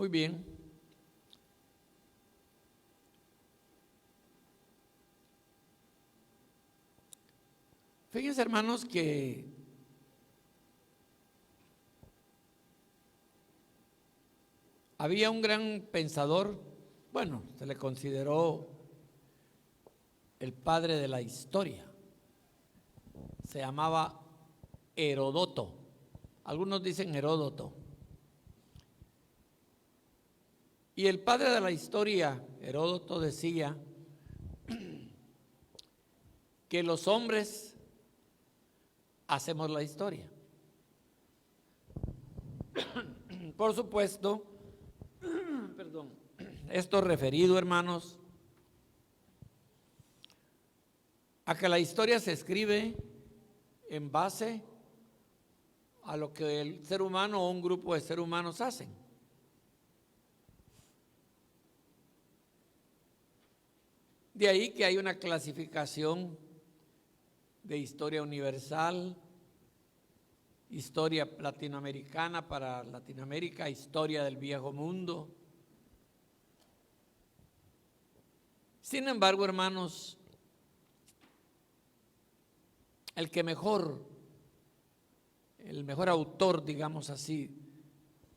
Muy bien. Fíjense, hermanos, que había un gran pensador, bueno, se le consideró el padre de la historia. Se llamaba Heródoto. Algunos dicen Heródoto. Y el padre de la historia, Heródoto, decía que los hombres hacemos la historia. Por supuesto, esto referido, hermanos, a que la historia se escribe en base a lo que el ser humano o un grupo de seres humanos hacen. De ahí que hay una clasificación de historia universal, historia latinoamericana para Latinoamérica, historia del viejo mundo. Sin embargo, hermanos, el mejor autor, digamos así,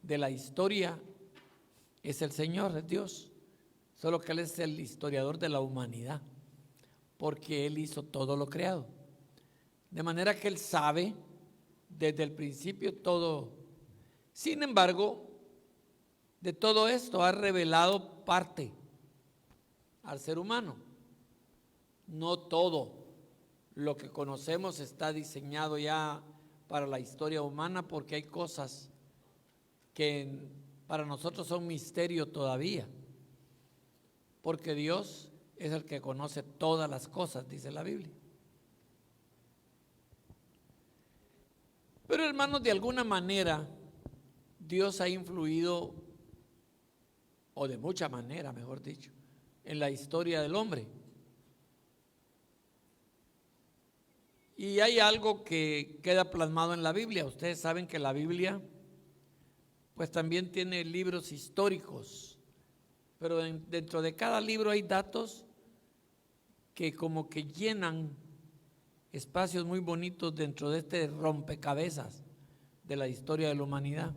de la historia es el Señor, es Dios. Solo que Él es el historiador de la humanidad, porque Él hizo todo lo creado. De manera que Él sabe desde el principio todo. Sin embargo, de todo esto ha revelado parte al ser humano. No todo lo que conocemos está diseñado ya para la historia humana, porque hay cosas que para nosotros son misterio todavía. Porque Dios es el que conoce todas las cosas, dice la Biblia. Pero hermanos, de alguna manera, Dios ha influido, o de mucha manera, mejor dicho, en la historia del hombre. Y hay algo que queda plasmado en la Biblia. Ustedes saben que la Biblia, pues también tiene libros históricos. Pero dentro de cada libro hay datos que como que llenan espacios muy bonitos dentro de este rompecabezas de la historia de la humanidad.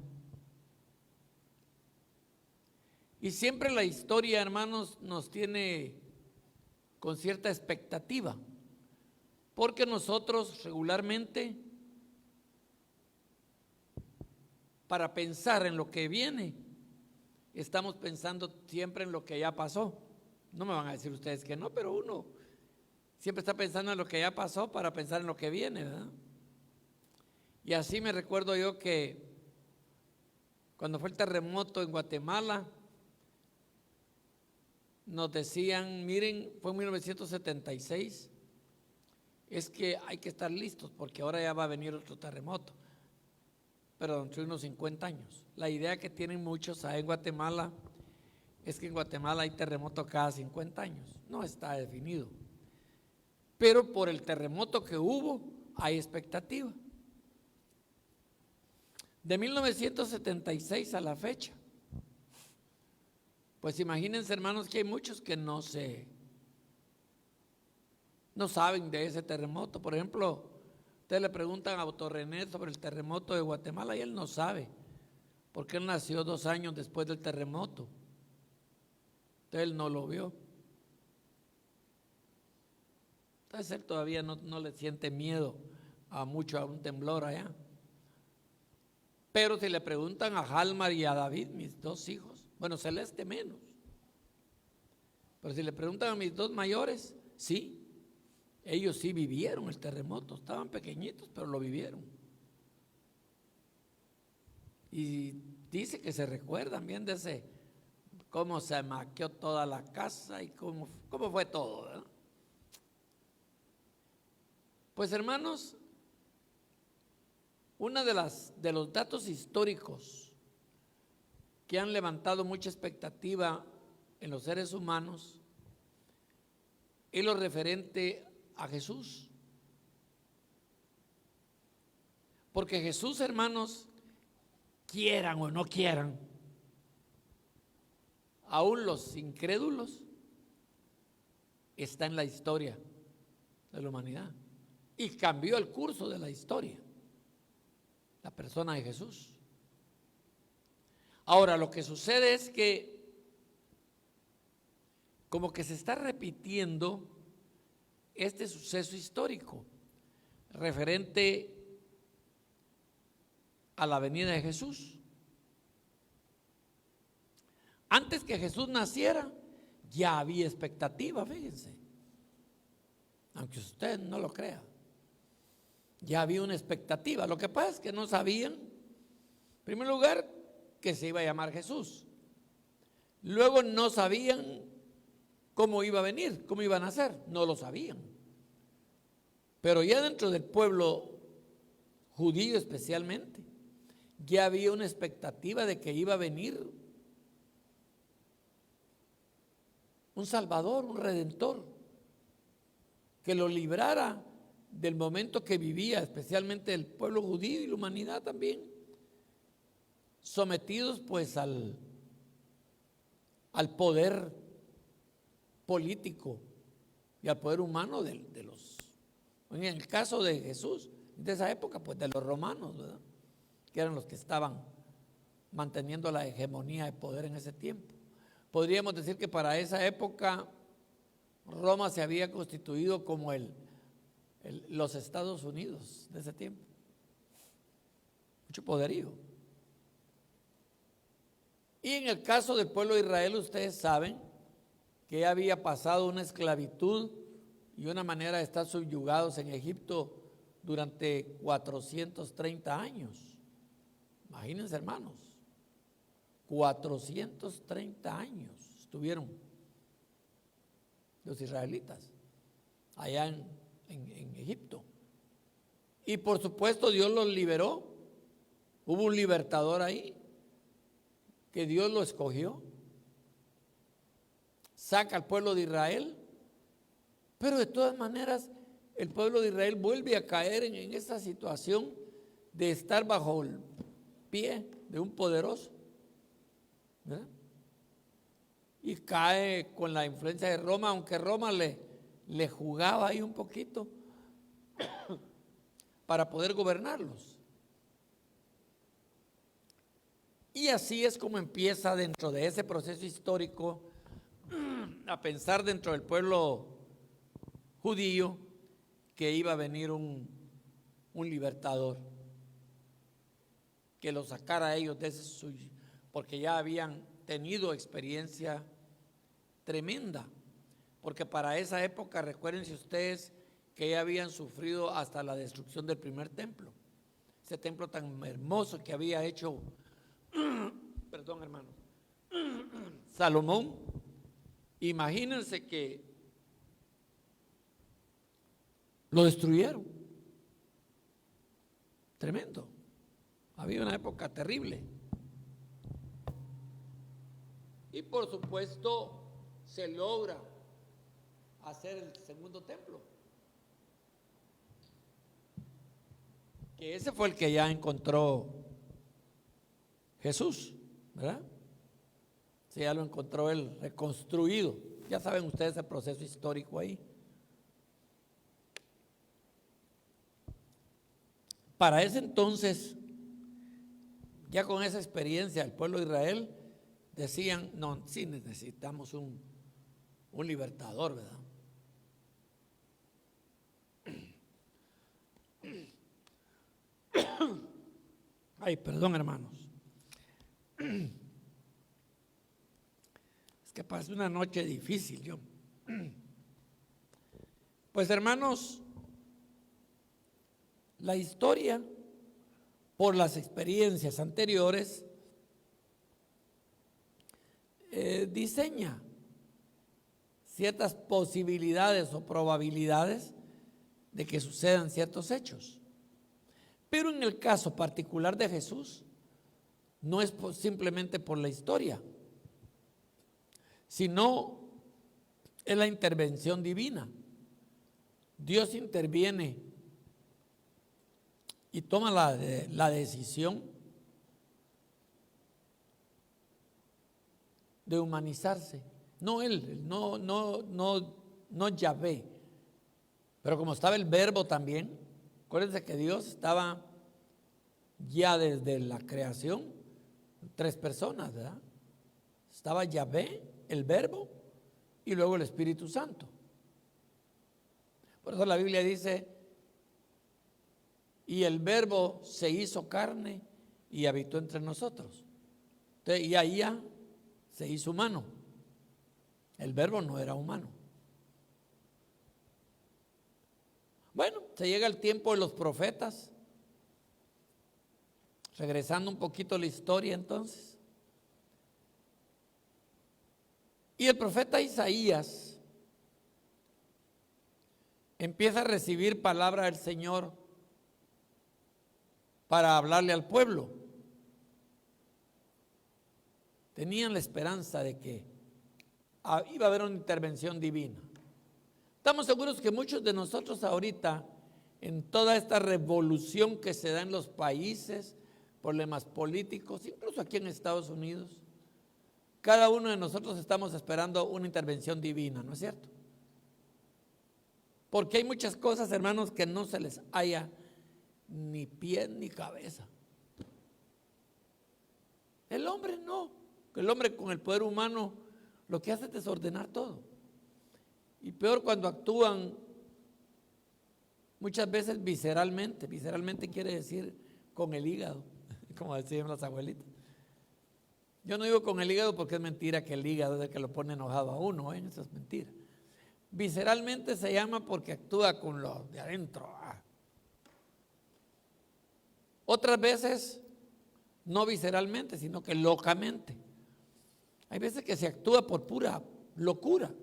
Y siempre la historia, hermanos, nos tiene con cierta expectativa, porque nosotros regularmente, para pensar en lo que viene, estamos pensando siempre en lo que ya pasó. No me van a decir ustedes que no, pero uno siempre está pensando en lo que ya pasó para pensar en lo que viene, ¿verdad? Y así me recuerdo yo que cuando fue el terremoto en Guatemala, nos decían, miren, fue en 1976, es que hay que estar listos porque ahora ya va a venir otro terremoto, pero dentro de unos 50 años. La idea que tienen muchos ahí en Guatemala es que en Guatemala hay terremoto cada 50 años. No está definido. Pero por el terremoto que hubo, hay expectativa. De 1976 a la fecha, pues imagínense, hermanos, que hay muchos que no saben de ese terremoto. Por ejemplo, ustedes le preguntan a Otto René sobre el terremoto de Guatemala y él no sabe, porque él nació 2 años después del terremoto. Entonces él no lo vio. Entonces él todavía no le siente miedo a un temblor allá. Pero si le preguntan a Halmar y a David, mis 2 hijos, bueno, Celeste menos, pero si le preguntan a mis 2 mayores, sí, ellos sí vivieron el terremoto, estaban pequeñitos, pero lo vivieron. Y dice que se recuerdan bien de ese, cómo se maqueó toda la casa y cómo fue todo, ¿verdad? Pues hermanos, uno de los datos históricos que han levantado mucha expectativa en los seres humanos es lo referente a Jesús. Porque Jesús, hermanos, quieran o no quieran, aún los incrédulos, está en la historia de la humanidad y cambió el curso de la historia, la persona de Jesús. Ahora, lo que sucede es que como que se está repitiendo este suceso histórico referente a la venida de Jesús. Antes que Jesús naciera, ya había expectativa, fíjense. Aunque usted no lo crea, ya había una expectativa. Lo que pasa es que no sabían, en primer lugar, que se iba a llamar Jesús. Luego no sabían cómo iba a venir, cómo iba a nacer, no lo sabían. Pero ya dentro del pueblo judío especialmente, ya había una expectativa de que iba a venir un Salvador, un Redentor, que lo librara del momento que vivía, especialmente el pueblo judío y la humanidad también, sometidos pues al poder político y al poder humano de los, en el caso de Jesús, de esa época, pues de los romanos, ¿verdad?, que eran los que estaban manteniendo la hegemonía de poder en ese tiempo. Podríamos decir que para esa época Roma se había constituido como los Estados Unidos de ese tiempo. Mucho poderío. Y en el caso del pueblo de Israel, ustedes saben que había pasado una esclavitud y una manera de estar subyugados en Egipto durante 430 años. Imagínense, hermanos, 430 años estuvieron los israelitas allá en Egipto. Y por supuesto Dios los liberó. Hubo un libertador ahí que Dios lo escogió. Saca al pueblo de Israel, pero de todas maneras el pueblo de Israel vuelve a caer en esa situación de estar bajo el pie de un poderoso, ¿verdad? Y cae con la influencia de Roma, aunque Roma le jugaba ahí un poquito para poder gobernarlos. Y así es como empieza dentro de ese proceso histórico a pensar dentro del pueblo judío que iba a venir un libertador que los sacara a ellos de ese suyo, porque ya habían tenido experiencia tremenda, porque para esa época, recuérdense ustedes que ya habían sufrido hasta la destrucción del primer templo, ese templo tan hermoso que había hecho, perdón hermanos, Salomón. Imagínense que lo destruyeron, tremendo. Había una época terrible. Y por supuesto se logra hacer el segundo templo, que ese fue el que ya encontró Jesús, ¿verdad? Sí, ya lo encontró él reconstruido. Ya saben ustedes el proceso histórico ahí. Para ese entonces, ya con esa experiencia, el pueblo de Israel decían, no, sí necesitamos un libertador, ¿verdad? Ay, perdón, hermanos. Es que pasé una noche difícil yo. Pues hermanos, la historia, por las experiencias anteriores, diseña ciertas posibilidades o probabilidades de que sucedan ciertos hechos. Pero en el caso particular de Jesús, no es simplemente por la historia, sino es la intervención divina. Dios interviene y toma la decisión de humanizarse. No él, no Yahvé. Pero como estaba el verbo también, acuérdense que Dios estaba ya desde la creación, 3 personas, ¿verdad? Estaba Yahvé, el verbo, y luego el Espíritu Santo. Por eso la Biblia dice, y el verbo se hizo carne y habitó entre nosotros. Entonces, y ahí ya se hizo humano. El verbo no era humano. Bueno, se llega el tiempo de los profetas. Regresando un poquito a la historia entonces. Y el profeta Isaías empieza a recibir palabra del Señor para hablarle al pueblo. Tenían la esperanza de que iba a haber una intervención divina. Estamos seguros que muchos de nosotros ahorita, en toda esta revolución que se da en los países, problemas políticos, incluso aquí en Estados Unidos, cada uno de nosotros estamos esperando una intervención divina, ¿no es cierto? Porque hay muchas cosas, hermanos, que no se les halla ni pie ni cabeza. El hombre no, el hombre con el poder humano lo que hace es desordenar todo. Y peor cuando actúan muchas veces visceralmente. Visceralmente quiere decir con el hígado, como decían las abuelitas. Yo no digo con el hígado porque es mentira que el hígado es el que lo pone enojado a uno, ¿eh? Eso es mentira. Visceralmente se llama porque actúa con lo de adentro. Otras veces no visceralmente, sino que locamente. Hay veces que se actúa por pura locura.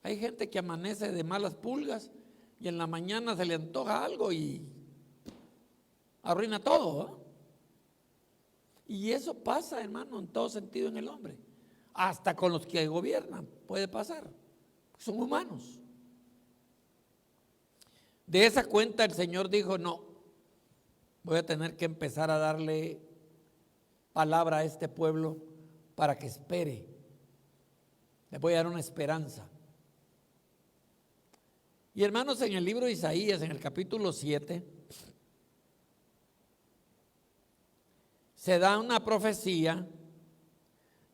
Hay gente que amanece de malas pulgas y en la mañana se le antoja algo y arruina todo, ¿eh? Y eso pasa, hermano, en todo sentido en el hombre. Hasta con los que gobiernan puede pasar. Son humanos. De esa cuenta el Señor dijo, no, voy a tener que empezar a darle palabra a este pueblo para que espere. Le voy a dar una esperanza. Y hermanos, en el libro de Isaías, en el capítulo 7, se da una profecía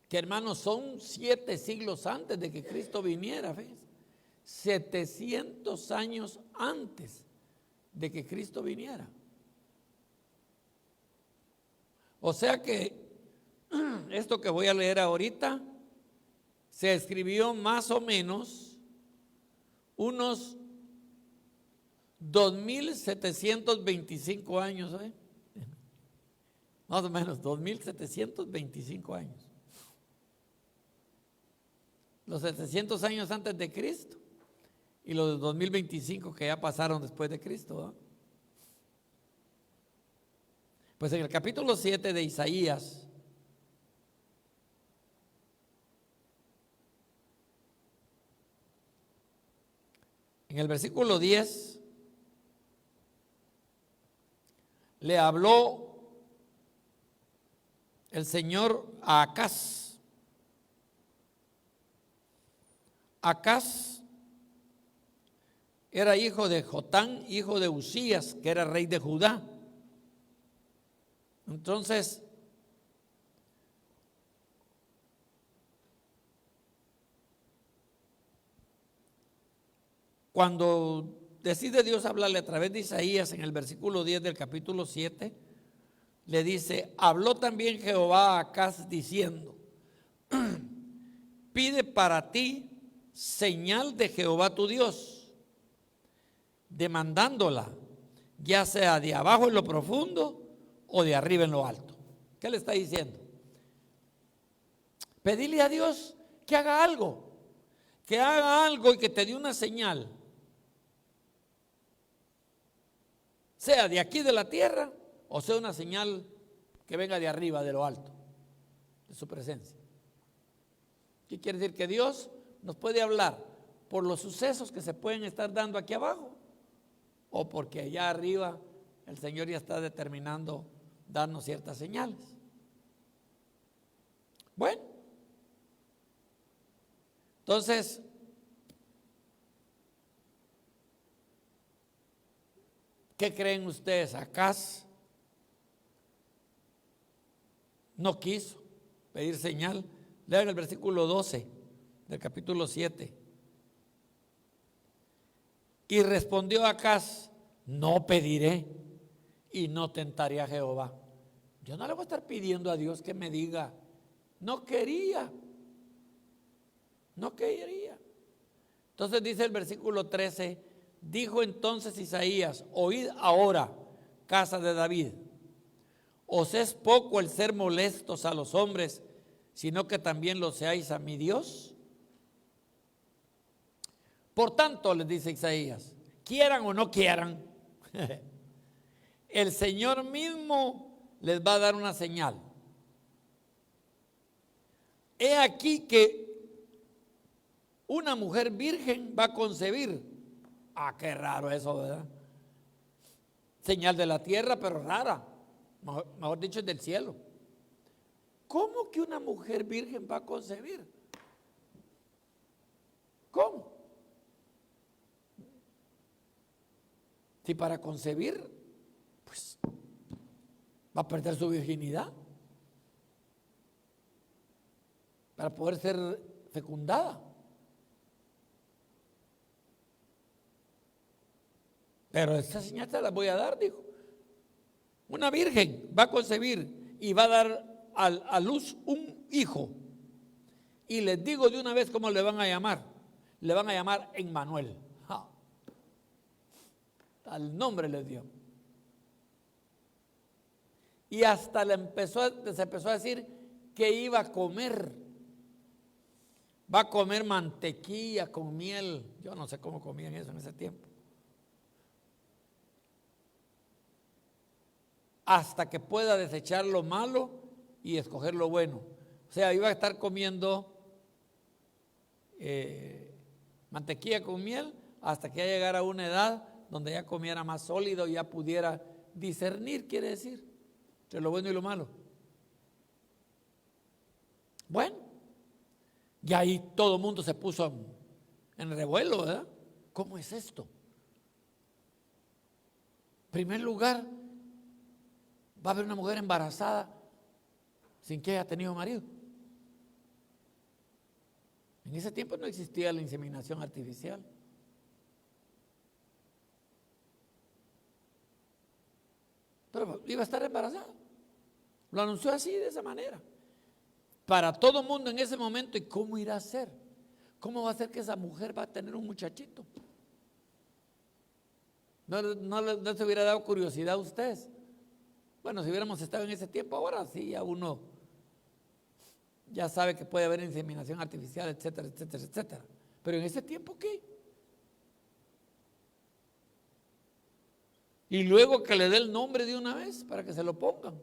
que, hermanos, son 7 siglos antes de que Cristo viniera, ¿ves? 700 años antes de que Cristo viniera. O sea que esto que voy a leer ahorita se escribió más o menos unos 2725 años, ¿eh? Más o menos 2725 años. Los 700 años antes de Cristo y los 2025 que ya pasaron después de Cristo, ¿eh? Pues en el capítulo 7 de Isaías, en el versículo 10, le habló el Señor a Acaz. Acaz era hijo de Jotán, hijo de Usías, que era rey de Judá. Entonces, cuando decide Dios hablarle a través de Isaías en el versículo 10 del capítulo 7, le dice, habló también Jehová a Acaz diciendo, pide para ti señal de Jehová tu Dios, demandándola, ya sea de abajo en lo profundo o de arriba en lo alto. ¿Qué le está diciendo? Pedile a Dios que haga algo y que te dé una señal, sea de aquí de la tierra o sea una señal que venga de arriba, de lo alto, de su presencia. ¿Qué quiere decir? Que Dios nos puede hablar por los sucesos que se pueden estar dando aquí abajo o porque allá arriba el Señor ya está determinando darnos ciertas señales. Bueno, entonces, ¿qué creen ustedes? Acaz no quiso pedir señal. Lean el versículo 12 del capítulo 7. Y respondió Acaz: no pediré y no tentaré a Jehová. Yo no le voy a estar pidiendo a Dios que me diga, no quería. Entonces dice el versículo 13: dijo entonces Isaías: oíd ahora, casa de David, ¿os es poco el ser molestos a los hombres, sino que también lo seáis a mi Dios? Por tanto, les dice Isaías, quieran o no quieran, el Señor mismo les va a dar una señal. He aquí que una mujer virgen va a concebir. Ah, qué raro eso, ¿verdad? Señal de la tierra, pero rara. Mejor dicho, es del cielo. ¿Cómo que una mujer virgen va a concebir? ¿Cómo? Si para concebir, pues va a perder su virginidad para poder ser fecundada. Pero esa señal te la voy a dar, dijo. Una virgen va a concebir y va a dar a luz un hijo. Y les digo de una vez cómo le van a llamar. Le van a llamar Emmanuel. Tal nombre les dio. Y hasta se empezó a decir que iba a comer. Va a comer mantequilla con miel. Yo no sé cómo comían eso en ese tiempo. Hasta que pueda desechar lo malo y escoger lo bueno. O sea, iba a estar comiendo mantequilla con miel hasta que ya llegara a una edad donde ya comiera más sólido y ya pudiera discernir, quiere decir, entre lo bueno y lo malo. Bueno, y ahí todo el mundo se puso en revuelo, ¿verdad? ¿Cómo es esto? En primer lugar, va a haber una mujer embarazada sin que haya tenido marido. En ese tiempo no existía la inseminación artificial. Pero iba a estar embarazada. Lo anunció así, de esa manera. Para todo el mundo en ese momento. ¿Y cómo irá a ser? ¿Cómo va a ser que esa mujer va a tener un muchachito? ¿No se hubiera dado curiosidad a ustedes? Bueno, si hubiéramos estado en ese tiempo, ahora sí, ya uno ya sabe que puede haber inseminación artificial, etcétera, etcétera, etcétera. Pero en ese tiempo, ¿qué? Y luego que le dé el nombre de una vez para que se lo pongan.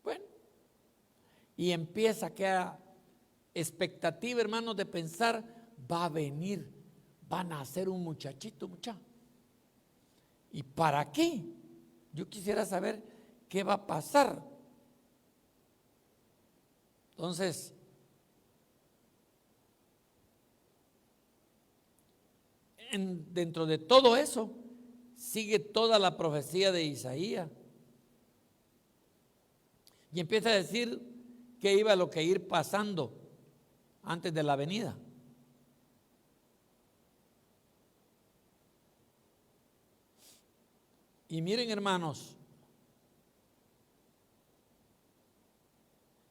Bueno, y empieza a quedar expectativa, hermanos, de pensar, va a venir, va a nacer un muchachito, ¿Y para qué? Yo quisiera saber qué va a pasar. Entonces, dentro de todo eso, sigue toda la profecía de Isaías. Y empieza a decir que iba lo que ir pasando antes de la venida. Y miren, hermanos,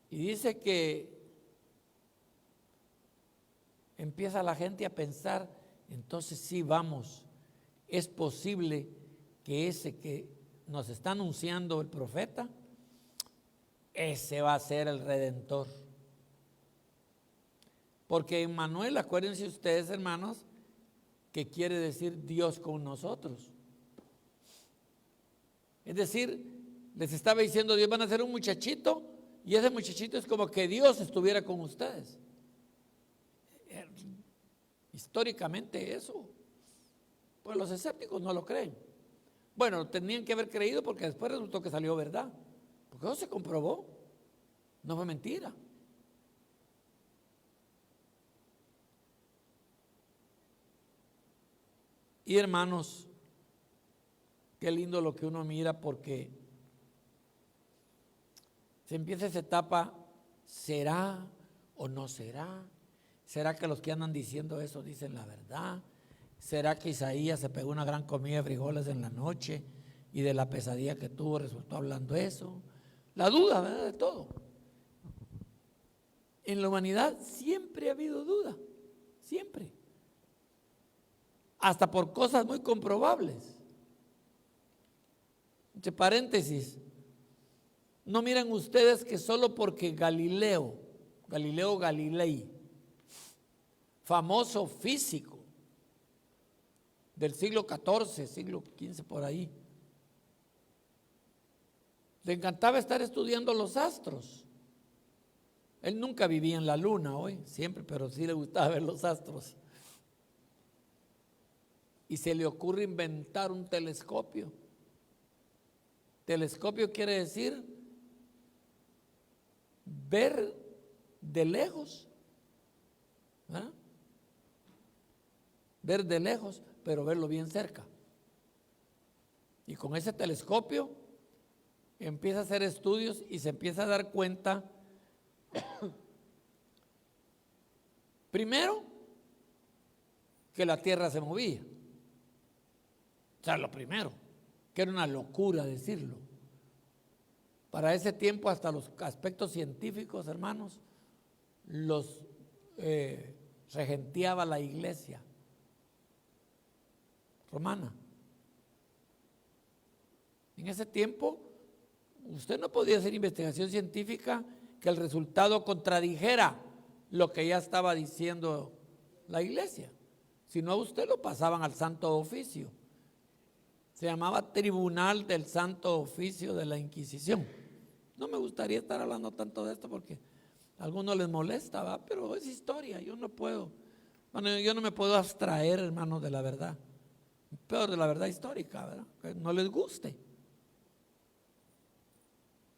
y dice que empieza la gente a pensar, entonces sí, vamos, es posible que ese que nos está anunciando el profeta, ese va a ser el Redentor. Porque Emmanuel, acuérdense ustedes, hermanos, que quiere decir Dios con nosotros. Es decir, les estaba diciendo, Dios van a hacer un muchachito, y ese muchachito es como que Dios estuviera con ustedes. Históricamente eso, pues los escépticos no lo creen. Bueno, tenían que haber creído porque después resultó que salió verdad, porque eso se comprobó, no fue mentira. Y hermanos, qué lindo lo que uno mira, porque se empieza esa etapa, ¿será o no será? ¿Será que los que andan diciendo eso dicen la verdad? ¿Será que Isaías se pegó una gran comida de frijoles en la noche y de la pesadilla que tuvo resultó hablando eso? La duda, ¿verdad? De todo. En la humanidad siempre ha habido duda, siempre. Hasta por cosas muy comprobables. Entre paréntesis, no miren ustedes que solo porque Galileo Galilei, famoso físico del siglo XIV, siglo XV por ahí, le encantaba estar estudiando los astros. Él nunca vivía en la luna hoy, siempre, pero sí le gustaba ver los astros. Y se le ocurre inventar un telescopio. Telescopio quiere decir ver de lejos, ¿verdad? Ver de lejos, pero verlo bien cerca. Y con ese telescopio empieza a hacer estudios y se empieza a dar cuenta, primero, que la Tierra se movía. O sea, lo primero, que era una locura decirlo. Para ese tiempo, hasta los aspectos científicos, hermanos, los regenteaba la iglesia romana. En ese tiempo, usted no podía hacer investigación científica que el resultado contradijera lo que ya estaba diciendo la iglesia. Si no, a usted lo pasaban al Santo Oficio. Se llamaba Tribunal del Santo Oficio de la Inquisición. No me gustaría estar hablando tanto de esto porque a algunos les molesta, ¿va? Pero es historia, yo no me puedo abstraer, hermanos, de la verdad. Peor de la verdad histórica, ¿verdad? Que no les guste.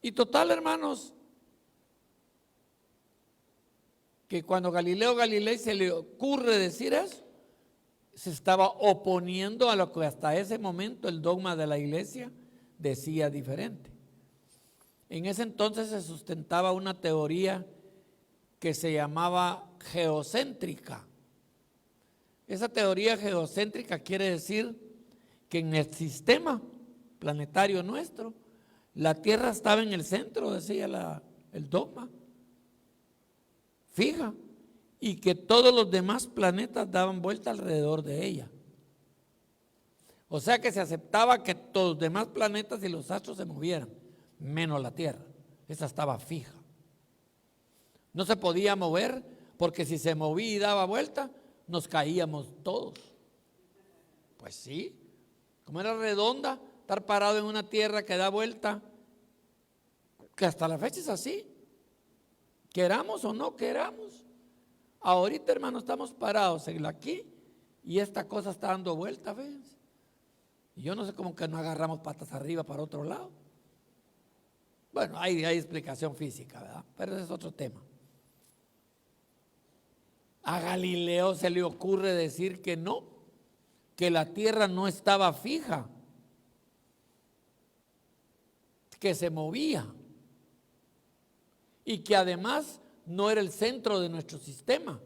Y total, hermanos, que cuando Galileo Galilei se le ocurre decir eso, se estaba oponiendo a lo que hasta ese momento el dogma de la iglesia decía diferente. En ese entonces se sustentaba una teoría que se llamaba geocéntrica. Esa teoría geocéntrica quiere decir que en el sistema planetario nuestro, la Tierra estaba en el centro, decía el dogma, fija, y que todos los demás planetas daban vuelta alrededor de ella. O sea que se aceptaba que todos los demás planetas y los astros se movieran, menos la Tierra. Esa estaba fija. No se podía mover porque si se movía y daba vuelta, nos caíamos todos. Pues sí, como era redonda, estar parado en una tierra que da vuelta, que hasta la fecha es así, queramos o no queramos. Ahorita, hermano, estamos parados aquí y esta cosa está dando vuelta, ¿ves? Y yo no sé cómo que no agarramos patas arriba para otro lado. Bueno, hay explicación física, ¿verdad? Pero ese es otro tema. A Galileo se le ocurre decir que no, que la Tierra no estaba fija, que se movía y que además no era el centro de nuestro sistema,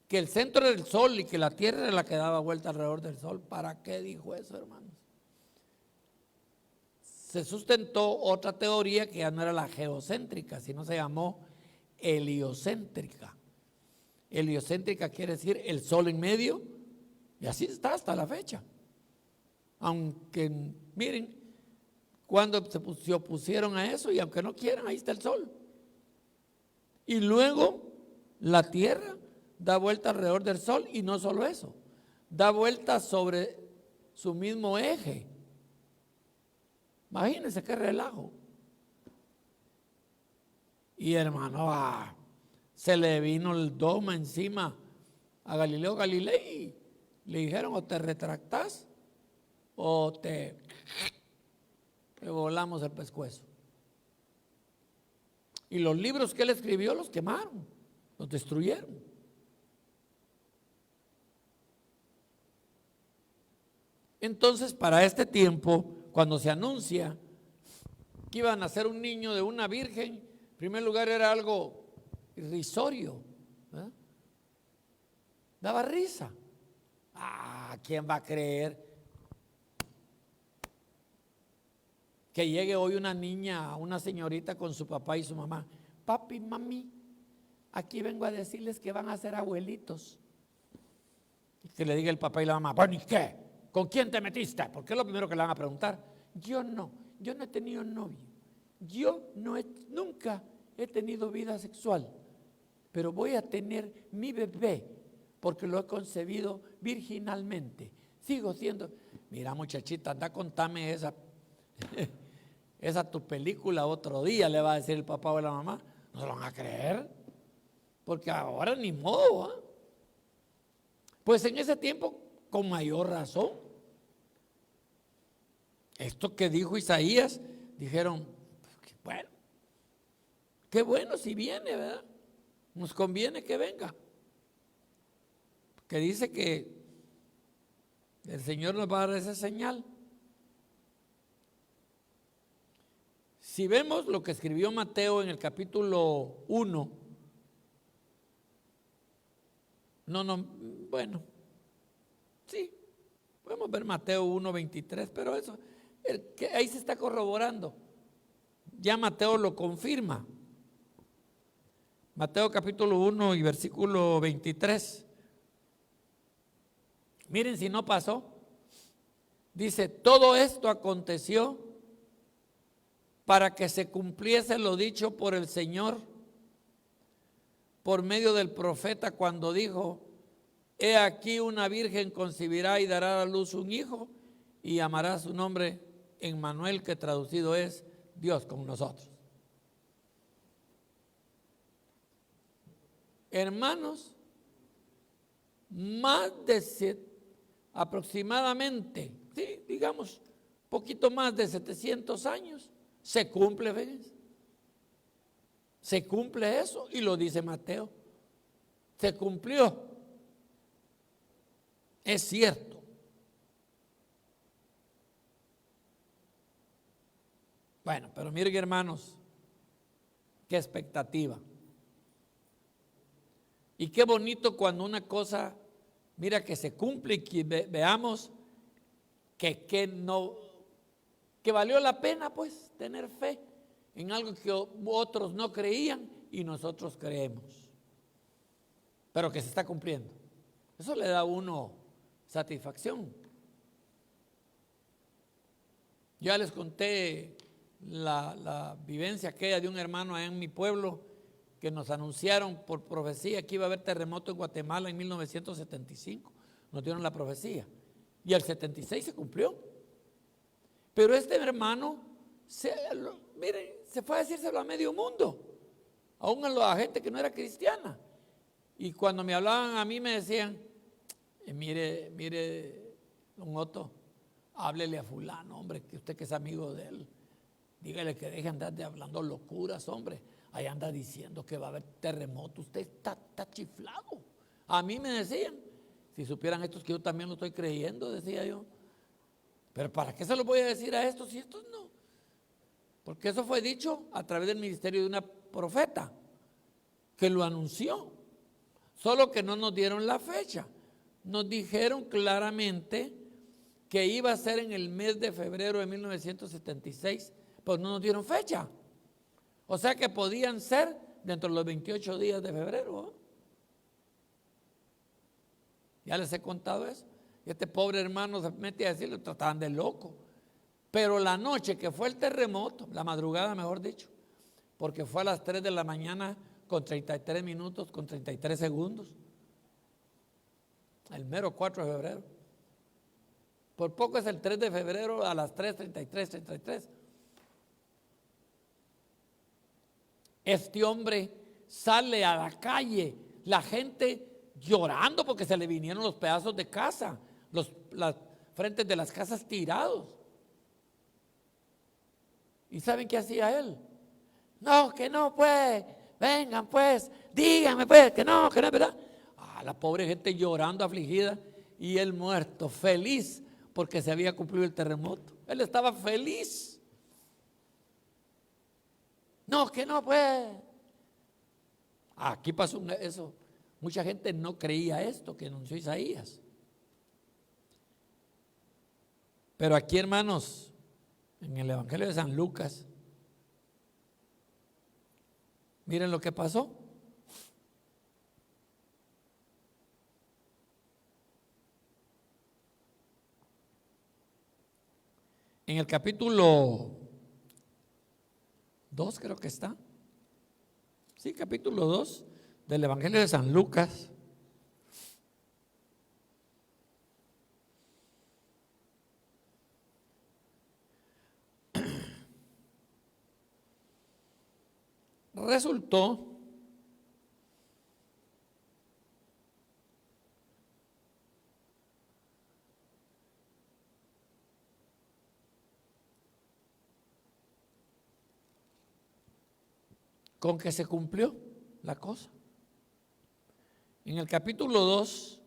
que el centro era el Sol y que la Tierra era la que daba vuelta alrededor del Sol. ¿Para qué dijo eso, hermanos? Se sustentó otra teoría que ya no era la geocéntrica, sino se llamó heliocéntrica. Heliocéntrica quiere decir el Sol en medio, y así está hasta la fecha. Aunque, miren, cuando se opusieron a eso, y aunque no quieran, ahí está el Sol. Y luego la Tierra da vuelta alrededor del Sol, y no solo eso, da vuelta sobre su mismo eje. Imagínense qué relajo. Y hermano, se le vino el dogma encima a Galileo Galilei. Le dijeron, o te retractás o te volamos el pescuezo. Y los libros que él escribió los quemaron, los destruyeron. Entonces, para este tiempo, cuando se anuncia que iba a nacer un niño de una virgen, en primer lugar era algo irrisorio, ¿verdad? Daba risa. ¿Quién va a creer que llegue hoy una niña, una señorita con su papá y su mamá? Papi, mami, aquí vengo a decirles que van a ser abuelitos. Y que le diga el papá y la mamá, bueno, ¿y qué? ¿Con quién te metiste? Porque es lo primero que le van a preguntar. Yo no he tenido novio. Nunca he tenido vida sexual. Pero voy a tener mi bebé porque lo he concebido virginalmente. Sigo siendo, mira muchachita, anda contame esa tu película otro día, le va a decir el papá o la mamá. No se lo van a creer, porque ahora ni modo, ¿eh? Pues en ese tiempo, con mayor razón, esto que dijo Isaías, dijeron, bueno, qué bueno si viene, ¿verdad? Nos conviene que venga. Que dice que el Señor nos va a dar esa señal. Si vemos lo que escribió Mateo en el capítulo 1, sí, podemos ver Mateo 1:23, pero eso, ahí se está corroborando. Ya Mateo lo confirma. Mateo capítulo 1 y versículo 23. Miren si no pasó. Dice, todo esto aconteció para que se cumpliese lo dicho por el Señor por medio del profeta cuando dijo, he aquí una virgen concebirá y dará a luz un hijo y llamará su nombre Emmanuel, que traducido es Dios con nosotros. Hermanos, más de aproximadamente, sí, digamos, poquito más de 700 años, se cumple, fíjense. Se cumple eso y lo dice Mateo. Se cumplió. Es cierto. Bueno, pero miren hermanos, qué expectativa. Y qué bonito cuando una cosa, mira que se cumple y que veamos que valió la pena pues tener fe en algo que otros no creían y nosotros creemos, pero que se está cumpliendo. Eso le da a uno satisfacción. Ya les conté la vivencia aquella de un hermano allá en mi pueblo que nos anunciaron por profecía que iba a haber terremoto en Guatemala en 1975. Nos dieron la profecía y el 76 se cumplió. Pero este hermano, miren, se fue a decírselo a medio mundo, aún a la gente que no era cristiana. Y cuando me hablaban a mí me decían, mire, don Otto, háblele a fulano, hombre, que usted que es amigo de él, dígale que deje andar hablando locuras, hombre. Ahí anda diciendo que va a haber terremoto, usted está chiflado. A mí me decían, si supieran estos que yo también lo estoy creyendo, decía yo. Pero ¿para qué se lo voy a decir a estos y estos no? Porque eso fue dicho a través del ministerio de una profeta que lo anunció. Solo que no nos dieron la fecha. Nos dijeron claramente que iba a ser en el mes de febrero de 1976, pero no nos dieron fecha. O sea que podían ser dentro de los 28 días de febrero, ¿eh? Ya les he contado eso. Y este pobre hermano se mete a decirle, lo trataban de loco. Pero la noche que fue el terremoto, la madrugada mejor dicho, porque fue a las 3 de la mañana con 33 minutos, con 33 segundos, el mero 4 de febrero. Por poco es el 3 de febrero a las 3:33. Este hombre sale a la calle, la gente llorando porque se le vinieron los pedazos de casa, las frentes de las casas tirados. ¿Y saben qué hacía él? No, que no pues, vengan pues, díganme pues, que no es verdad. La pobre gente llorando, afligida, y él muerto, feliz, porque se había cumplido el terremoto. Él estaba feliz. No, que no, pues. Aquí pasó eso. Mucha gente no creía esto que anunció Isaías. Pero aquí, hermanos, en el Evangelio de San Lucas, miren lo que pasó. En el capítulo 2 creo que está. Sí, capítulo 2 del Evangelio de San Lucas. Resultó con que se cumplió la cosa. En el capítulo 2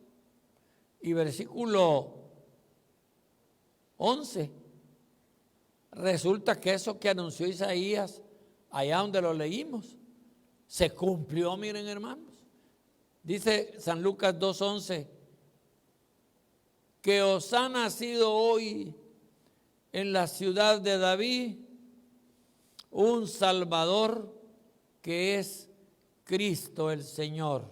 y versículo 11, resulta que eso que anunció Isaías, allá donde lo leímos, se cumplió, miren hermanos. Dice San Lucas 2:11, que os ha nacido hoy en la ciudad de David un Salvador que es Cristo el Señor.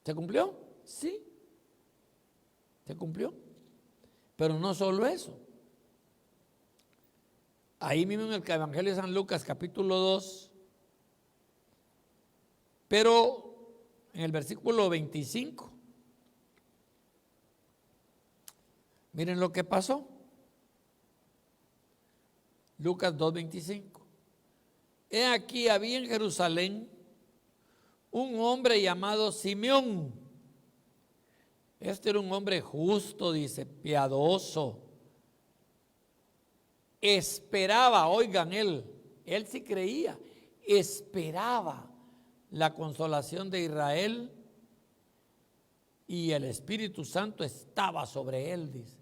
¿Se cumplió? Sí, se cumplió. Pero no solo eso. Ahí mismo en el Evangelio de San Lucas, capítulo 2, pero en el versículo 25, miren lo que pasó. Lucas 2:25. He aquí, había en Jerusalén un hombre llamado Simeón. Este era un hombre justo, dice, piadoso. Esperaba, oigan, él sí creía, esperaba la consolación de Israel y el Espíritu Santo estaba sobre él, dice.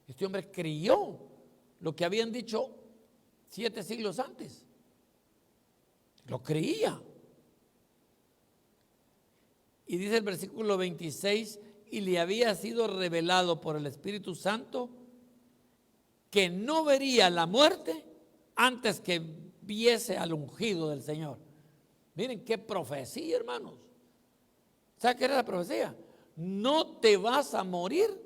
Este hombre creyó lo que habían dicho 7 siglos antes. Lo creía. Y dice el versículo 26, y le había sido revelado por el Espíritu Santo que no vería la muerte antes que viese al ungido del Señor. Miren qué profecía, hermanos. ¿Sabe qué era la profecía? No te vas a morir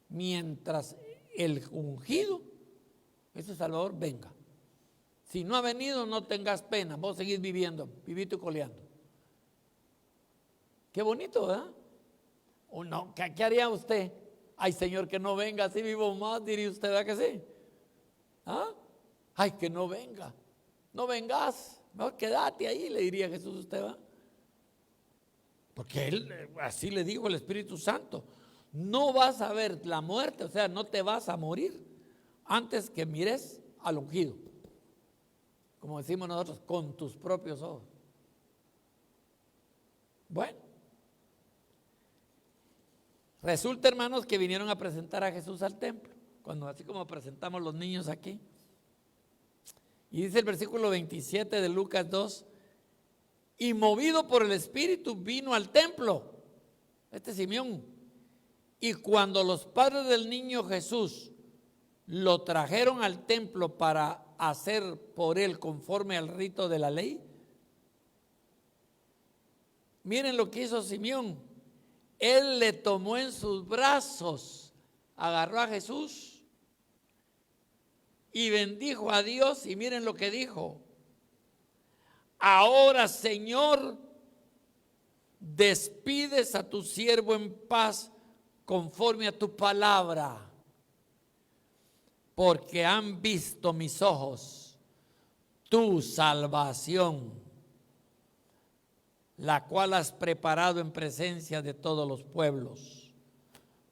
mientras el ungido, ese Salvador, venga. Si no ha venido, no tengas pena, vos seguís viviendo, vivito y coleando. Qué bonito, ¿verdad? ¿O no? ¿Qué haría usted? Ay, Señor, que no venga, así vivo más, diría usted, ¿verdad que sí? ¿Ah? Ay, que no venga. No vengas, mejor quédate ahí, le diría Jesús a usted, ¿va? Porque él, así le dijo el Espíritu Santo, no vas a ver la muerte, o sea, no te vas a morir antes que mires al ungido. Como decimos nosotros, con tus propios ojos. Bueno, resulta, hermanos, que vinieron a presentar a Jesús al templo, cuando así como presentamos los niños aquí. Y dice el versículo 27 de Lucas 2, y movido por el Espíritu vino al templo, este Simeón. Y cuando los padres del niño Jesús lo trajeron al templo para hacer por él conforme al rito de la ley, miren lo que hizo Simeón. Él le tomó en sus brazos, agarró a Jesús y bendijo a Dios, y miren lo que dijo: ahora, Señor, despides a tu siervo en paz conforme a tu palabra, porque han visto mis ojos tu salvación, la cual has preparado en presencia de todos los pueblos,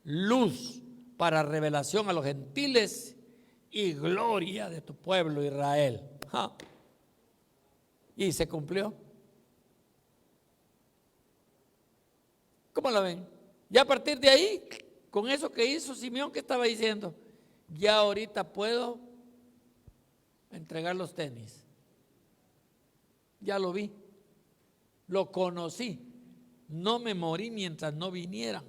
luz para revelación a los gentiles y gloria de tu pueblo Israel. ¡Ja! Y se cumplió. ¿Cómo la ven? Ya a partir de ahí, con eso que hizo Simeón, que estaba diciendo, ya ahorita puedo entregar los tenis. Ya lo vi, lo conocí, no me morí mientras no vinieran.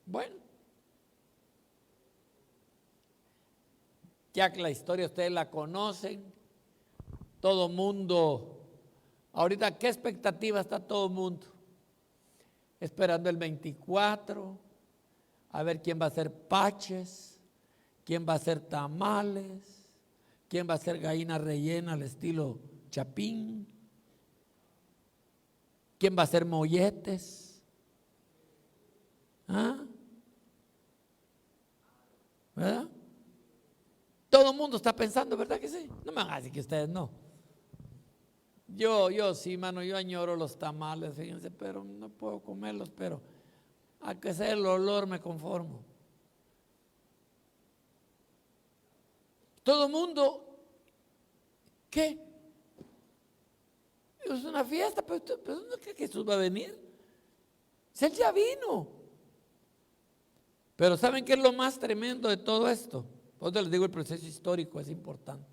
Bueno, ya que la historia ustedes la conocen, todo mundo, ahorita ¿qué expectativa está todo mundo? Esperando el 24, a ver quién va a hacer paches, quién va a hacer tamales, quién va a hacer gallina rellena al estilo Chapín, quién va a hacer molletes. ¿Ah? ¿Verdad? Todo el mundo está pensando, ¿verdad que sí? No me van a decir que ustedes no. Yo sí, mano, yo añoro los tamales, fíjense, pero no puedo comerlos, pero a que sea el olor me conformo. Todo el mundo, ¿qué? Es una fiesta, pero ¿no cree que Jesús va a venir? Si Él ya vino. Pero ¿saben qué es lo más tremendo de todo esto? Por eso les digo, el proceso histórico es importante.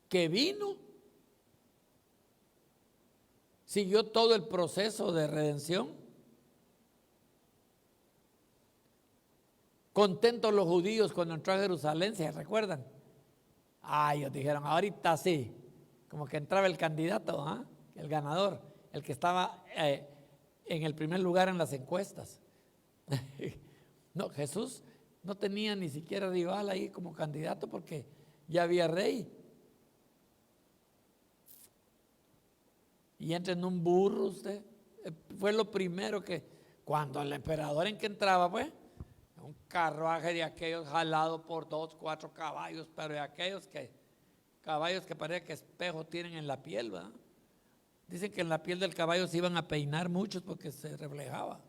Que vino, siguió todo el proceso de redención. Contentos los judíos cuando entró a Jerusalén, ¿se recuerdan? Ellos dijeron, ahorita sí, como que entraba el candidato, el ganador, el que estaba en el primer lugar en las encuestas. No, Jesús no tenía ni siquiera rival ahí como candidato porque ya había rey. Y entra en un burro usted. Fue lo primero que, cuando el emperador en que entraba, pues, un carruaje de aquellos jalado por 2, 4 caballos, pero de aquellos caballos que parece que espejo tienen en la piel, ¿verdad? Dicen que en la piel del caballo se iban a peinar muchos porque se reflejaba.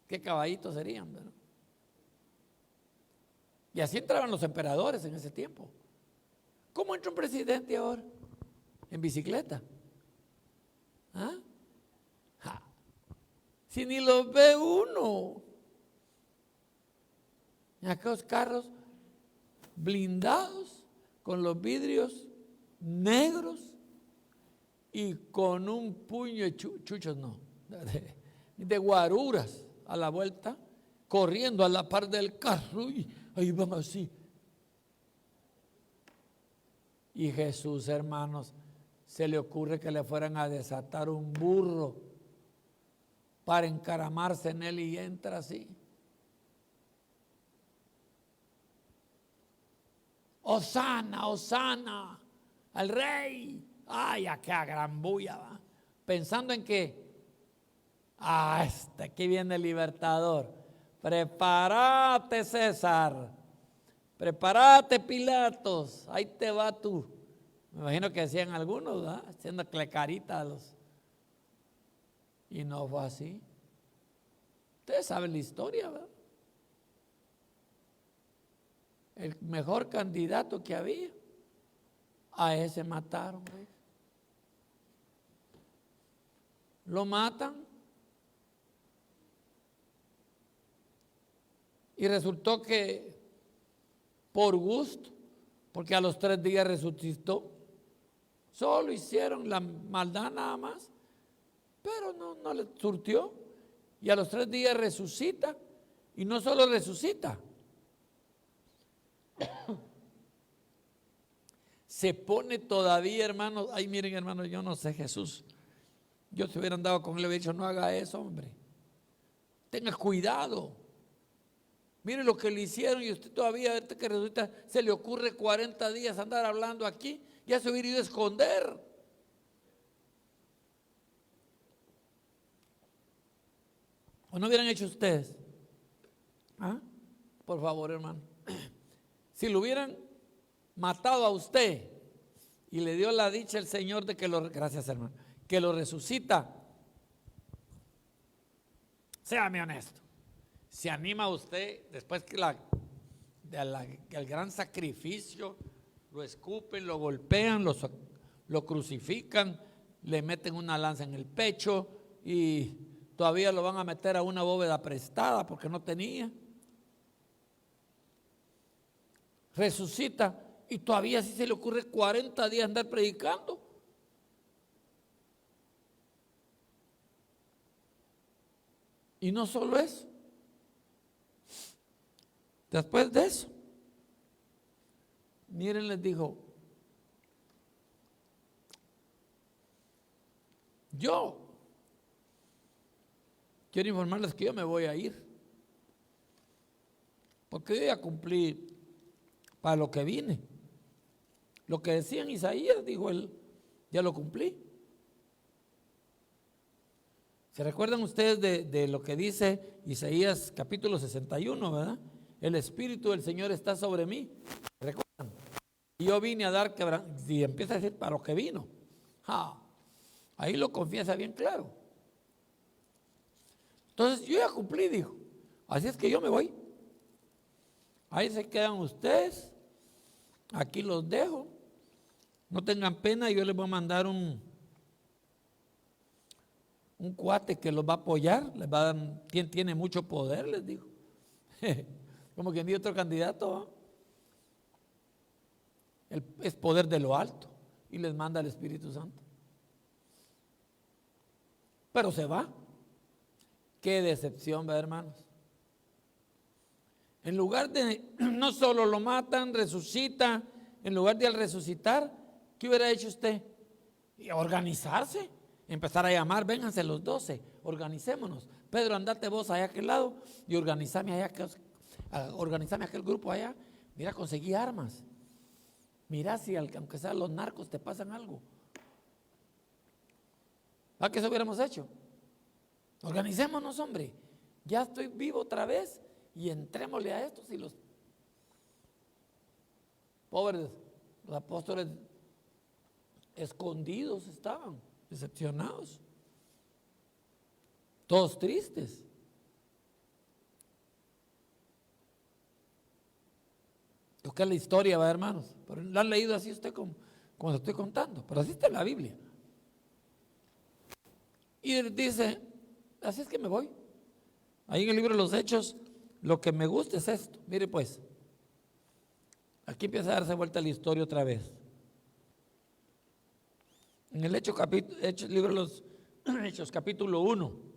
¿Qué caballitos serían, verdad? Y así entraban los emperadores en ese tiempo. ¿Cómo entra un presidente ahora? En bicicleta. Si ni los ve uno. En aquellos carros blindados, con los vidrios negros y con un puño de chuchos, no, de guaruras a la vuelta, corriendo a la par del carro y ahí van así. Y Jesús, hermanos, se le ocurre que le fueran a desatar un burro para encaramarse en él y entra así. Hosana, Hosana, al rey. Ay, acá gran bulla, va. Pensando en que, aquí viene el libertador. Prepárate, César. Prepárate, Pilatos. Ahí te va tú. Me imagino que decían algunos, ¿verdad? Haciendo carita a los. Y no fue así. Ustedes saben la historia, ¿verdad? El mejor candidato que había, a ese mataron, ¿ves? Lo matan y resultó que por gusto, porque a los 3 días resucitó, solo hicieron la maldad nada más, pero no le surtió, y a los 3 días resucita, y no solo resucita, se pone todavía, hermanos. Ay, miren, hermanos, yo no sé, Jesús, yo si hubiera andado con él le hubiera dicho, no haga eso, hombre, tenga cuidado. Mire lo que le hicieron y usted todavía, ahorita que resucita, se le ocurre 40 días andar hablando aquí, ya se hubiera ido a esconder. ¿O no hubieran hecho ustedes? Por favor, hermano. Si lo hubieran matado a usted y le dio la dicha el Señor de que gracias, hermano, que lo resucita, séame honesto. ¿Se anima usted después que el gran sacrificio, lo escupen, lo golpean, lo crucifican, le meten una lanza en el pecho y todavía lo van a meter a una bóveda prestada porque no tenía. Resucita y todavía sí se le ocurre 40 días andar predicando. Y no solo eso. Después de eso, miren, les dijo, yo quiero informarles que yo me voy a ir, porque yo ya cumplí para lo que vine. Lo que decía en Isaías, dijo él, ya lo cumplí. ¿Se recuerdan ustedes de lo que dice Isaías capítulo 61, verdad? El Espíritu del Señor está sobre mí. ¿Recuerdan? Y yo vine a dar quebranto. Y empieza a decir para lo que vino. Ahí lo confiesa bien claro. Entonces yo ya cumplí, dijo. Así es que yo me voy. Ahí se quedan ustedes. Aquí los dejo. No tengan pena, yo les voy a mandar un cuate que los va a apoyar, les va a dar, tiene mucho poder, les digo. Como quien dice otro candidato, es poder de lo alto y les manda el Espíritu Santo. Pero se va. Qué decepción, ¿verdad, hermanos? En lugar de, no solo lo matan, resucita, en lugar de al resucitar, ¿qué hubiera hecho usted? Y organizarse, empezar a llamar, vénganse los 12, organicémonos. Pedro, andate vos allá a aquel lado y organizame aquel grupo allá. Mira, conseguí armas. Mira si aunque sean los narcos te pasan algo. ¿A qué eso hubiéramos hecho? Organicémonos, hombre. Ya estoy vivo otra vez y entrémosle a estos y los pobres, los apóstoles escondidos estaban, decepcionados, todos tristes. Lo que es la historia, ¿va, hermanos? Pero la han leído así usted como lo estoy contando, pero así está en la Biblia. Y dice, así es que me voy. Ahí en el libro de los Hechos, lo que me gusta es esto. Mire pues, aquí empieza a darse vuelta la historia otra vez. En el libro de los Hechos, capítulo 1.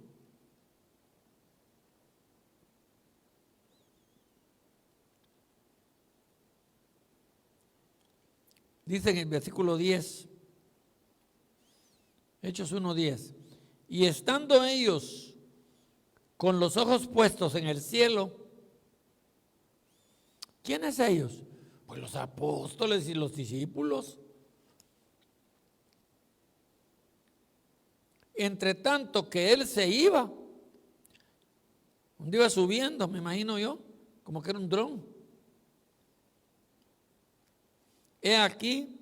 Dice en el versículo 10, Hechos 1:10, y estando ellos con los ojos puestos en el cielo, ¿quiénes ellos? Pues los apóstoles y los discípulos. Entre tanto que él se iba, donde iba subiendo, me imagino yo, como que era un dron. He aquí,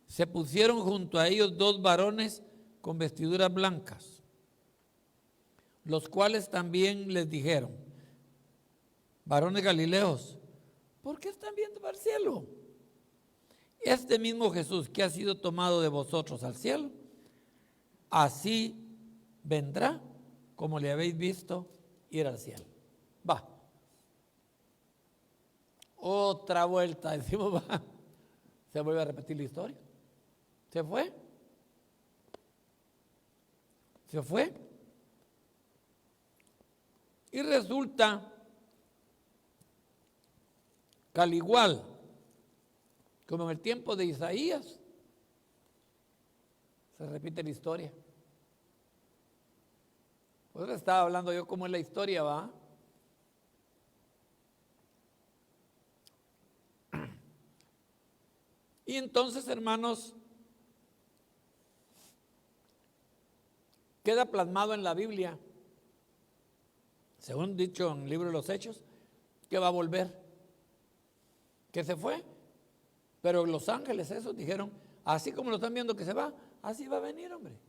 se pusieron junto a ellos 2 varones con vestiduras blancas, los cuales también les dijeron, varones galileos, ¿por qué están viendo para el cielo? Este mismo Jesús que ha sido tomado de vosotros al cielo, así vendrá como le habéis visto ir al cielo. Va. Otra vuelta, decimos, va. Se vuelve a repetir la historia. ¿Se fue? ¿Se fue? Y resulta que al igual como en el tiempo de Isaías, se repite la historia. Pues estaba hablando yo cómo es la historia, ¿va? Y entonces, hermanos, queda plasmado en la Biblia, según dicho en el libro de los Hechos, que va a volver, que se fue. Pero los ángeles esos dijeron, así como lo están viendo que se va, así va a venir, hombre.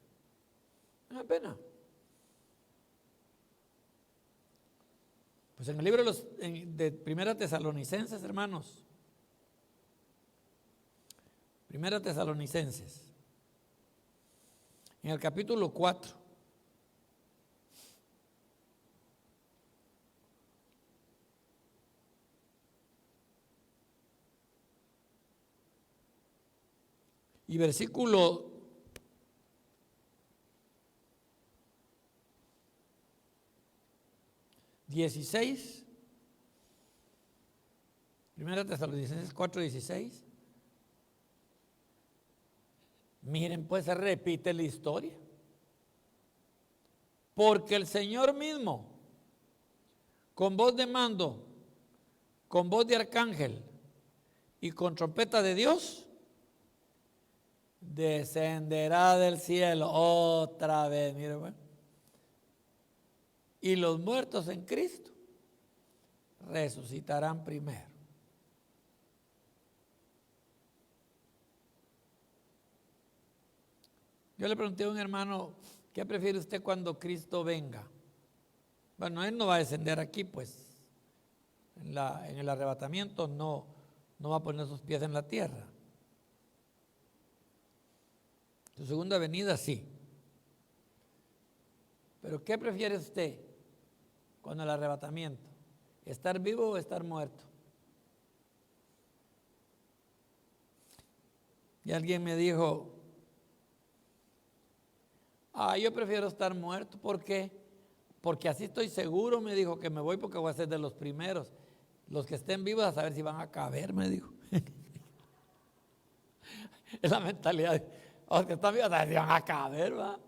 No es pena. Pues en el libro de Primera Tesalonicenses, hermanos, Primera Tesalonicenses, en el capítulo 4. Y versículo 16, Primera Tesalonicenses 4:16. Miren, pues se repite la historia. Porque el Señor mismo, con voz de mando, con voz de arcángel y con trompeta de Dios, descenderá del cielo otra vez. Miren, bueno. Y los muertos en Cristo resucitarán primero. Yo le pregunté a un hermano, ¿qué prefiere usted cuando Cristo venga? Bueno, Él no va a descender aquí, pues, en el arrebatamiento no va a poner sus pies en la tierra. Su segunda venida sí. Pero ¿qué prefiere usted con el arrebatamiento? ¿Estar vivo o estar muerto? Y alguien me dijo, yo prefiero estar muerto. ¿Por qué? Porque así estoy seguro, me dijo, que me voy porque voy a ser de los primeros. Los que estén vivos a saber si van a caber, me dijo. Es la mentalidad de los que están vivos a saber si van a caber, ¿va?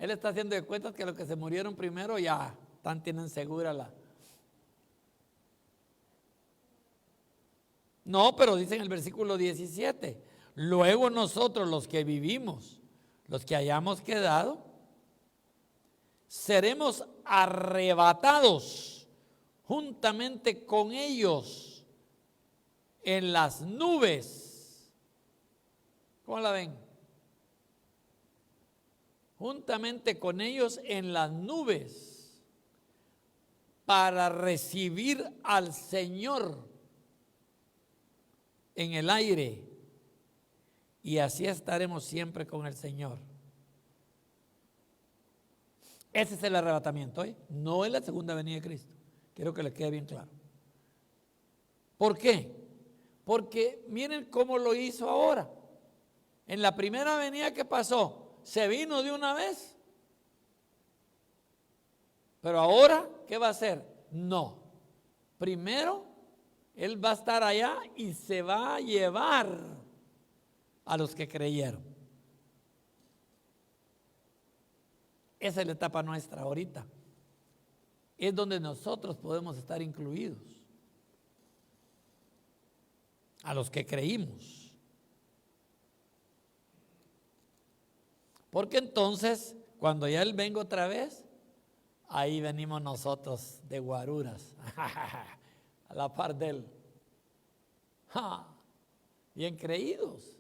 Él está haciendo de cuentas que los que se murieron primero ya tienen segura la... No, pero dice en el versículo 17, luego nosotros los que vivimos, los que hayamos quedado, seremos arrebatados juntamente con ellos en las nubes. ¿Cómo la ven? Juntamente con ellos en las nubes para recibir al Señor en el aire, y así estaremos siempre con el Señor. Ese es el arrebatamiento, ¿eh? No es la segunda venida de Cristo. Quiero que le quede bien claro. ¿Por qué? Porque miren cómo lo hizo ahora. En la primera venida que pasó, se vino de una vez. Pero ahora, ¿qué va a hacer? No. Primero, Él va a estar allá y se va a llevar a los que creyeron. Esa es la etapa nuestra ahorita. Es donde nosotros podemos estar incluidos. A los que creímos. Porque entonces, cuando ya Él venga otra vez, ahí venimos nosotros de guaruras. A la par de Él. Bien creídos.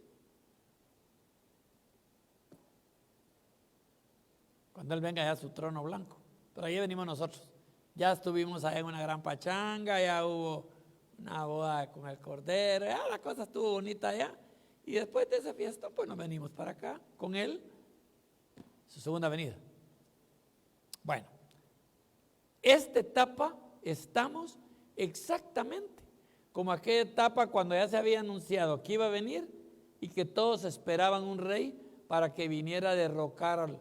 Cuando Él venga ya a su trono blanco. Pero ahí venimos nosotros. Ya estuvimos allá en una gran pachanga, ya hubo una boda con el cordero, ya la cosa estuvo bonita allá. Y después de esa fiesta, pues nos venimos para acá con Él, su segunda venida. Bueno, esta etapa estamos exactamente como aquella etapa cuando ya se había anunciado que iba a venir y que todos esperaban un rey para que viniera a derrocar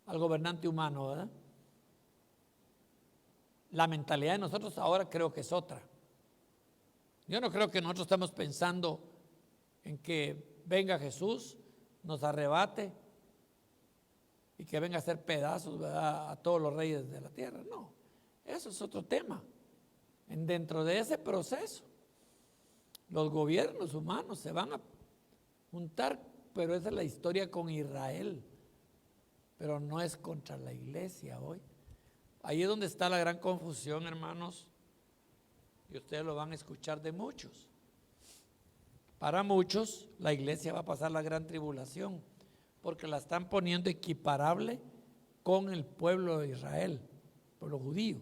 al gobernante humano, ¿verdad? La mentalidad de nosotros ahora creo que es otra. Yo no creo que nosotros estemos pensando en que venga Jesús, nos arrebate y que venga a hacer pedazos, ¿verdad?, a todos los reyes de la tierra. No, eso es otro tema. Dentro de ese proceso, los gobiernos humanos se van a juntar, pero esa es la historia con Israel, pero no es contra la iglesia hoy. Ahí es donde está la gran confusión, hermanos, y ustedes lo van a escuchar de muchos. Para muchos, la iglesia va a pasar la gran tribulación, porque la están poniendo equiparable con el pueblo de Israel, el pueblo judío.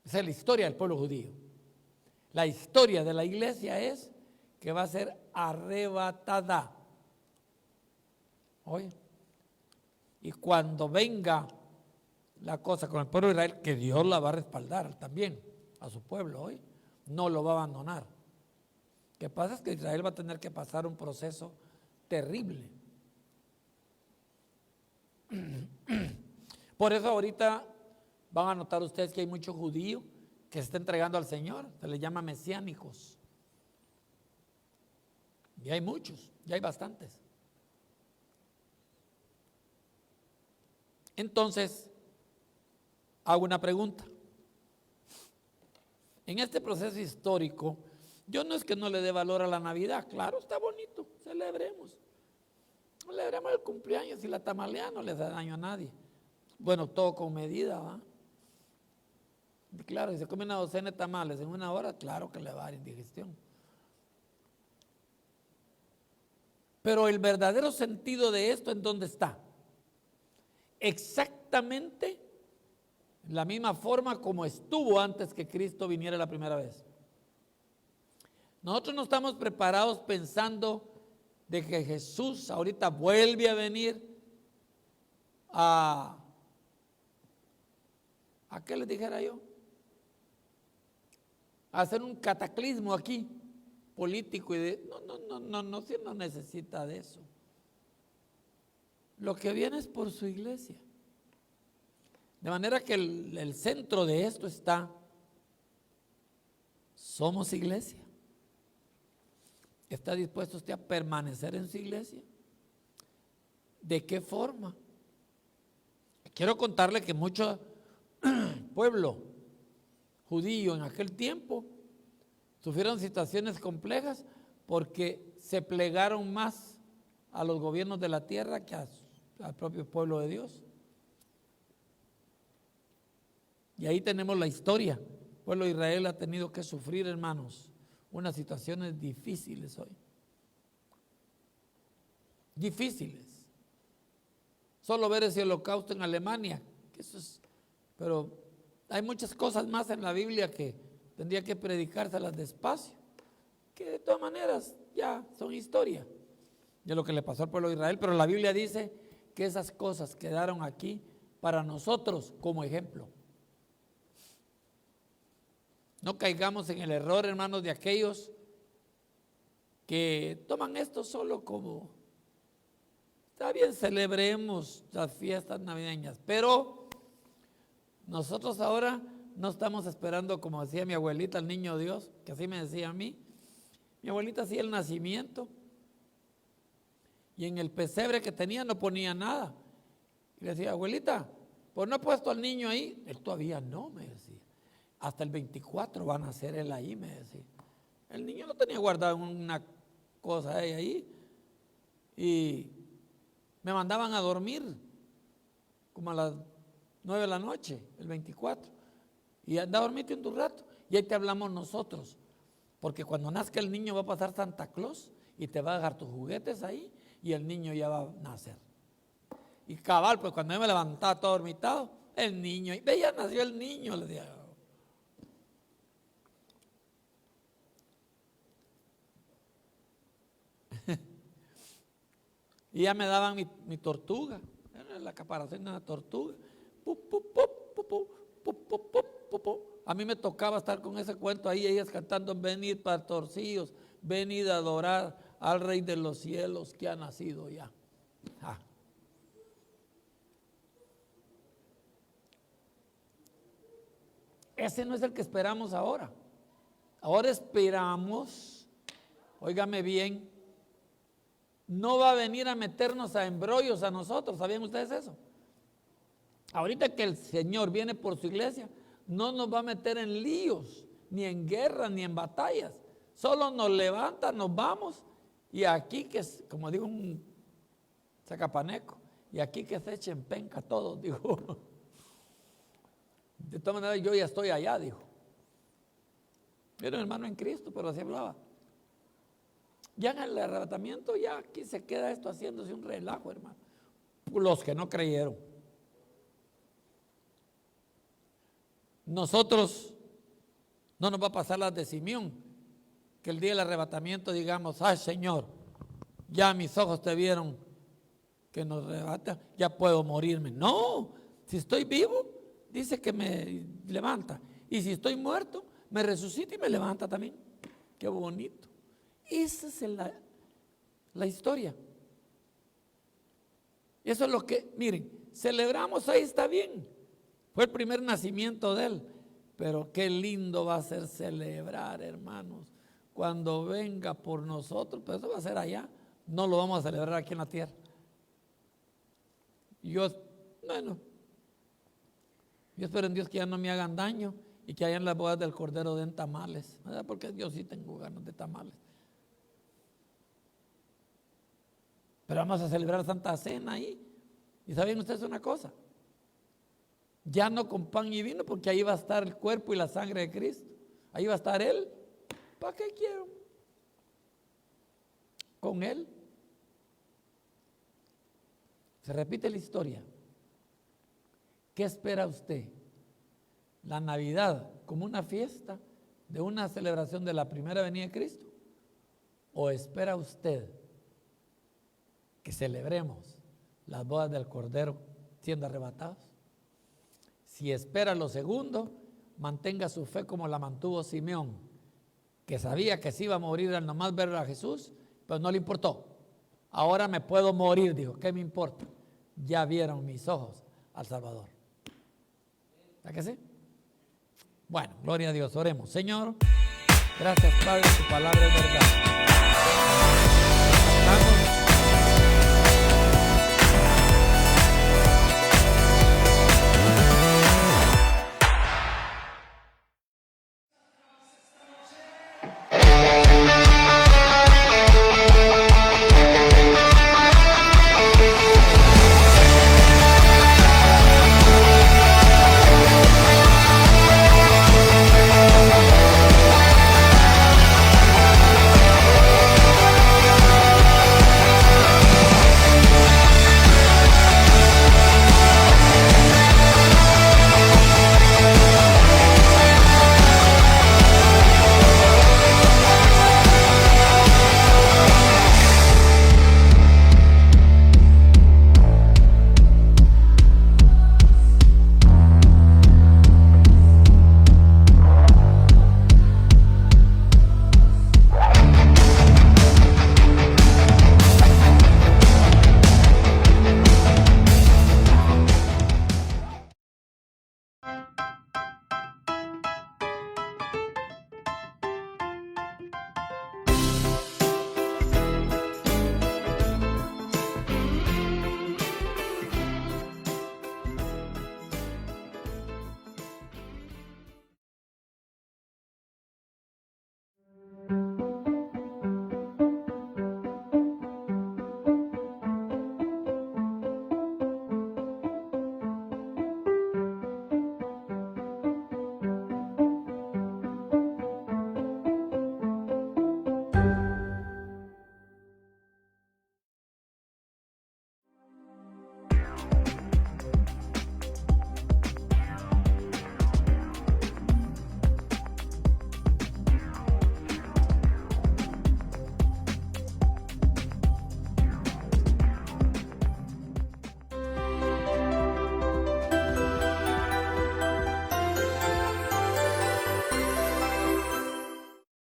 Esa es la historia del pueblo judío. La historia de la iglesia es que va a ser arrebatada. Oye, y cuando venga la cosa con el pueblo de Israel, que Dios la va a respaldar también a su pueblo hoy, no lo va a abandonar. Lo que pasa es que Israel va a tener que pasar un proceso terrible. Por eso ahorita van a notar ustedes que hay mucho judío que se está entregando al Señor, se les llama mesiánicos. Y hay muchos, ya hay bastantes. Entonces, hago una pregunta. En este proceso histórico, yo no es que no le dé valor a la Navidad, claro, está bonito, celebremos el cumpleaños y la tamalea no les da daño a nadie. Bueno, todo con medida, ¿va? Y claro, si se come una docena de tamales en una hora, claro que le va a dar indigestión. Pero el verdadero sentido de esto, ¿en dónde está? Exactamente la misma forma como estuvo antes que Cristo viniera la primera vez. Nosotros no estamos preparados pensando de que Jesús ahorita vuelve a venir a ¿qué les dijera yo? A hacer un cataclismo aquí, político y no, si no necesita de eso. Lo que viene es por su iglesia. De manera que el centro de esto está, somos iglesia. ¿Está dispuesto usted a permanecer en su iglesia? ¿De qué forma? Quiero contarle que mucho pueblo judío en aquel tiempo sufrieron situaciones complejas porque se plegaron más a los gobiernos de la tierra que al propio pueblo de Dios. Y ahí tenemos la historia. El pueblo de Israel ha tenido que sufrir, hermanos, unas situaciones difíciles hoy. Difíciles. Solo ver ese holocausto en Alemania, que eso es, pero hay muchas cosas más en la Biblia que tendría que predicárselas despacio, que de todas maneras ya son historia de lo que le pasó al pueblo de Israel, pero la Biblia dice que esas cosas quedaron aquí para nosotros como ejemplo. No caigamos en el error, hermanos, de aquellos que toman esto solo como, está bien, celebremos las fiestas navideñas, pero nosotros ahora no estamos esperando, como decía mi abuelita, el niño Dios, que así me decía a mí. Mi abuelita hacía el nacimiento y en el pesebre que tenía no ponía nada. Y le decía, abuelita, pues no he puesto al niño ahí. Él todavía no, me decía. Hasta el 24 van a ser él ahí, me decía. El niño lo tenía guardado en una cosa ahí y me mandaban a dormir como a las 9 de la noche, el 24. Y anda a dormirte un rato. Y ahí te hablamos nosotros. Porque cuando nazca el niño va a pasar Santa Claus y te va a dejar tus juguetes ahí y el niño ya va a nacer. Y cabal, pues cuando yo me levantaba todo dormitado, el niño, y ya nació el niño, le decía. Y ya me daban mi tortuga, era la caparación de una tortuga. A mí me tocaba estar con ese cuento ahí, ellas cantando, venid pastorcillos, venid a adorar al Rey de los cielos que ha nacido ya. Ese no es el que esperamos ahora. Ahora esperamos, óigame bien, no va a venir a meternos a embrollos a nosotros. ¿Sabían ustedes eso? Ahorita que el Señor viene por su iglesia, no nos va a meter en líos, ni en guerras, ni en batallas. Solo nos levanta, nos vamos, y aquí que, como digo un sacapaneco, y aquí que se echen penca todos, dijo. De todas maneras yo ya estoy allá, dijo. Era un hermano en Cristo, pero así hablaba. Ya en el arrebatamiento, ya aquí se queda esto haciéndose un relajo, hermano. Los que no creyeron. Nosotros No nos va a pasar las de Simeón, que el día del arrebatamiento digamos, ay Señor, ya mis ojos te vieron que nos arrebata, ya puedo morirme. No, si estoy vivo, dice que me levanta. Y si estoy muerto, me resucita y me levanta también. Qué bonito. Esa es la historia. Eso es lo que, miren, celebramos, ahí está bien. Fue el primer nacimiento de Él. Pero qué lindo va a ser celebrar, hermanos, cuando venga por nosotros. Pero eso va a ser allá. No lo vamos a celebrar aquí en la tierra. Yo espero en Dios que ya no me hagan daño y que allá en las bodas del Cordero den tamales, ¿verdad? Porque yo sí tengo ganas de tamales. Pero vamos a celebrar Santa Cena ahí. ¿Y saben ustedes una cosa? Ya no con pan y vino, porque ahí va a estar el cuerpo y la sangre de Cristo. Ahí va a estar Él. ¿Para qué quiero? Con Él. Se repite la historia. ¿Qué espera usted? ¿La Navidad como una fiesta de una celebración de la primera venida de Cristo? ¿O espera usted que celebremos las bodas del Cordero siendo arrebatados? Si espera lo segundo, mantenga su fe como la mantuvo Simeón, que sabía que se iba a morir al nomás ver a Jesús, pero no le importó. Ahora me puedo morir, dijo, ¿qué me importa? Ya vieron mis ojos al Salvador. ¿Verdad que sí? Bueno, gloria a Dios, oremos. Señor, gracias Padre, tu palabra es verdad.